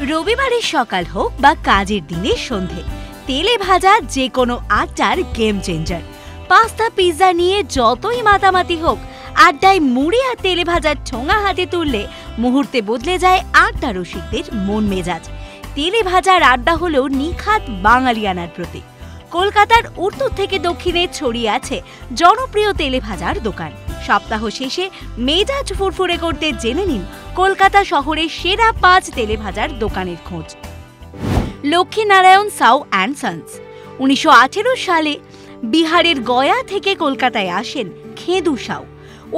রবিবারের সকাল হোক বা কাজের দিনের সন্ধে, তেলে ভাজা যে কোনো আড্ডার গেম চেঞ্জার। পাস্তা পিৎজা নিয়ে যতই মাতামাতি হোক, আড্ডায় মুড়ি আর তেলে ভাজার ঠোঙা হাতে তুললে মুহূর্তে বদলে যায় আড্ডা রসিকদের মন মেজাজ। তেলে ভাজার আড্ডা হলো নিখাত বাঙালিয়ানার প্রতীক। কলকাতার উত্তর থেকে দক্ষিণে ছড়িয়ে আছে জনপ্রিয় তেলে ভাজার দোকান। সপ্তাহ শেষে মেজাজ ফুরফুরে করতে জেনে নিন কলকাতা শহরের সেরা 5 তেলে ভাজার দোকানের খোঁজ। Lakshminarayan Sau and sons. 1918 সালে বিহারের গয়া থেকে কলকাতায় আসেন খেদু সাউ।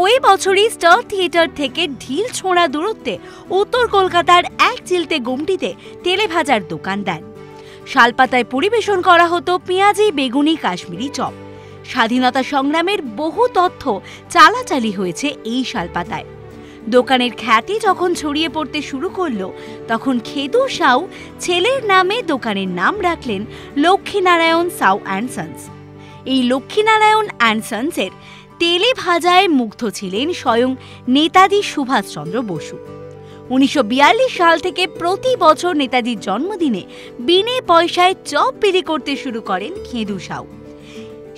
ওই বছরই স্টার থিয়েটার থেকে ঢিল ছোঁড়া দূরত্বে উত্তর কলকাতার এক চিলতে গুমটিতে তেলে ভাজার দোকান দেন। শালপাতায় পরিবেশন করা হতো পেঁয়াজি, বেগুনি, কাশ্মীরি চপ। স্বাধীনতা সংগ্রামের বহু তথ্য চালাচালি হয়েছে এই শালপাতায়। দোকানের খ্যাতি যখন ছড়িয়ে পড়তে শুরু করলো, তখন খেদু সাউ ছেলের নামে দোকানের নাম রাখলেন লক্ষ্মীনারায়ণ সাউ অ্যান্ড সন্স। এই লক্ষ্মীনারায়ণ অ্যান্ড সন্সের তেলে ভাজায় মুগ্ধ ছিলেন স্বয়ং নেতাজি সুভাষচন্দ্র বসু। 1942 সাল থেকে প্রতি বছর নেতাজির জন্মদিনে বিনে পয়সায় চপ বিলি করতে শুরু করেন খেদু সাউ।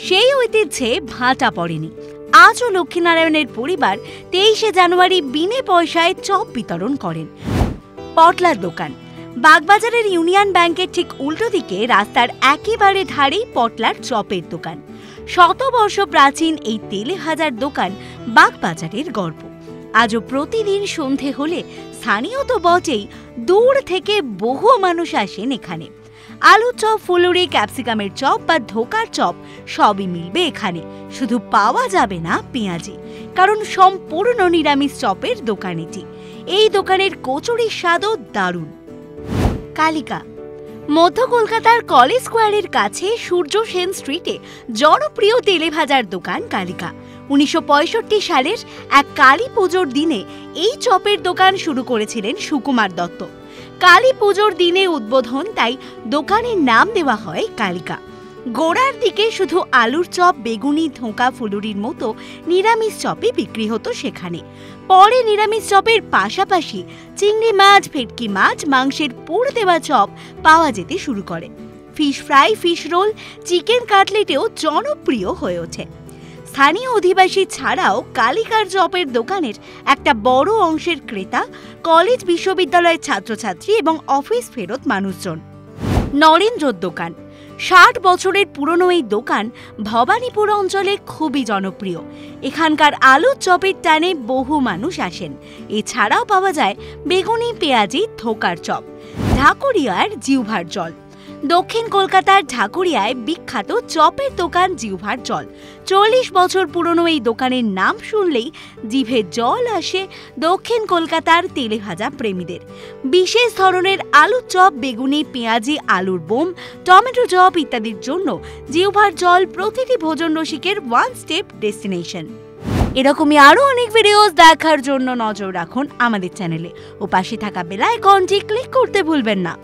সেই ঐতিহ্যে ভাটা পড়েনি। আজও লক্ষ্মীনারায়ণের পরিবার 23শে জানুয়ারি বিনে পয়সায় চপ বিতরণ করেন। পটলার দোকান। বাগবাজারের ইউনিয়ন ব্যাংকের ঠিক উল্টো দিকে রাস্তার একেবারে ধারেই পটলার চপের দোকান। শতবর্ষ প্রাচীন এই তেলে ভাজার দোকান বাগবাজারের গর্ব। আজও প্রতিদিন সন্ধে হলে স্থানীয় তো বটেই, দূর থেকে বহু মানুষ আসেন এখানে। আলু চপ, ফুলুরি, ক্যাপসিকামের চপ বা ধোকার চপ সবই মিলবে এখানে। শুধু পাওয়া যাবে না পেঁয়াজি, কারণ সম্পূর্ণ নিরামিষ চপের দোকান এটি। এই দোকানের কচুরির স্বাদও দারুণ। কালিকা। মধ্য কলকাতার কলেজ স্কোয়ারের কাছে সূর্য সেন স্ট্রিটে জনপ্রিয় তেলে ভাজার দোকান কালিকা। 1965 সালের এক কালী পুজোর দিনে এই চপের দোকান শুরু করেছিলেন সুকুমার দত্ত। কালী পুজোর দিনে উদ্বোধন, তাই দোকানের নাম দেওয়া হয় কালিকা। গোড়ার দিকে শুধু আলুর চপ, বেগুনি, ধোঁকা, ফুলুরির মতো নিরামিষ চপই বিক্রি হতো সেখানে। পরে নিরামিষ চপের পাশাপাশি চিংড়ি মাছ, ভেটকি মাছ, মাংসের পুর দেওয়া চপ পাওয়া যেতে শুরু করে। Fish fry, fish roll, chicken কাটলেটেও জনপ্রিয় হয়ে ওঠে। স্থানীয় অধিবাসী ছাড়াও কালিকার চপের দোকানের একটা বড় অংশের ক্রেতা কলেজ, বিশ্ববিদ্যালয়ের ছাত্রছাত্রী এবং অফিস ফেরত মানুষজন। নরেন্দ্রর দোকান। 60 বছরের পুরনো এই দোকান ভবানীপুর অঞ্চলে খুবই জনপ্রিয়। এখানকার আলুর চপের টানে বহু মানুষ আসেন। এছাড়াও পাওয়া যায় বেগুনি, পেঁয়াজি, ধোকার চপ। ঢাকুরিয়ার জিহ্বার জল। দক্ষিণ কলকাতার ঢাকুরিয়ায় বিখ্যাত চপের দোকান জিহ্বার জল। 40 বছর পুরনো এই দোকানের নাম শুনলেই জিভে জল আসে দক্ষিণ কলকাতার তেলে ভাজা প্রেমীদের। বিশেষ ধরনের আলুর চপ, বেগুনি, পেঁয়াজি, আলুর বোম, টমেটো চপ ইত্যাদির জন্য জিহ্বার জল প্রতিটি ভোজন রসিকের ওয়ান স্টেপ ডেস্টিনেশন। এরকমই আরও অনেক ভিডিওস দেখার জন্য নজর রাখুন আমাদের চ্যানেলে ও পাশে থাকা বেল আইকনটি ক্লিক করতে ভুলবেন না।